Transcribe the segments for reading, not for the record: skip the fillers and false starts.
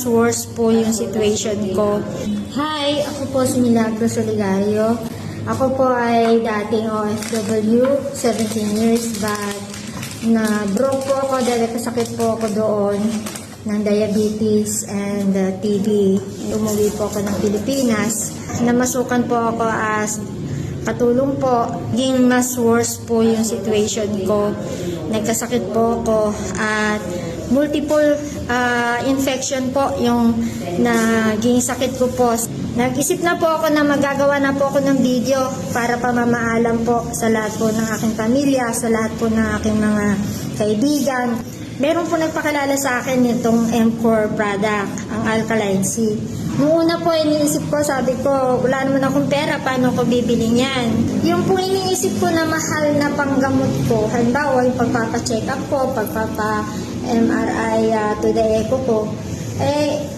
mas worse po yung situation ko. Hi, ako po si Milagros Soligario. Ako po ay dating OFW, 17 years back. Na-broke po ako dahil kasakit po ako doon ng diabetes and TB. Umuwi po ako ng Pilipinas. Namasukan po ako as katulong po. Naging mas worse po yung situation ko. Nagkasakit po ako at multiple infection po yung naging sakit ko po. Nag-isip na po ako na magagawa na po ako ng video para pamamaalam po sa lahat po ng aking pamilya, sa lahat po ng aking mga kaibigan. Meron po nagpakilala sa akin itong M4 product, ang Alkaline C. Noong una po iniisip ko, sabi ko, wala naman akong pera, paano ko bibili niyan? Yung po iniisip ko na mahal na panggamot ko, halimbawa yung pagpapacheck up ko, pagpapa-MRI to the echo ko,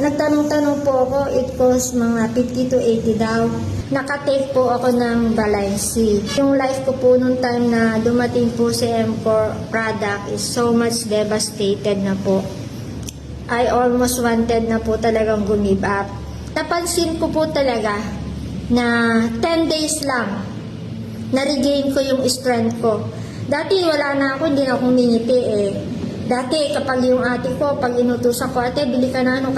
nagtanong-tanong po ako, it costs mga 50 to 80 daw. Nakatake po ako ng Baline C. Yung life ko po nung time na dumating po si M4 product is so much devastated na po. I almost wanted na po talagang give up. Napansin ko po talaga na 10 days lang na-regain ko yung strength ko. Dati wala na ako, hindi na ako humingiti eh. Dati kapag yung ate ko, pag inutusan ko, ate, bili ka na ano,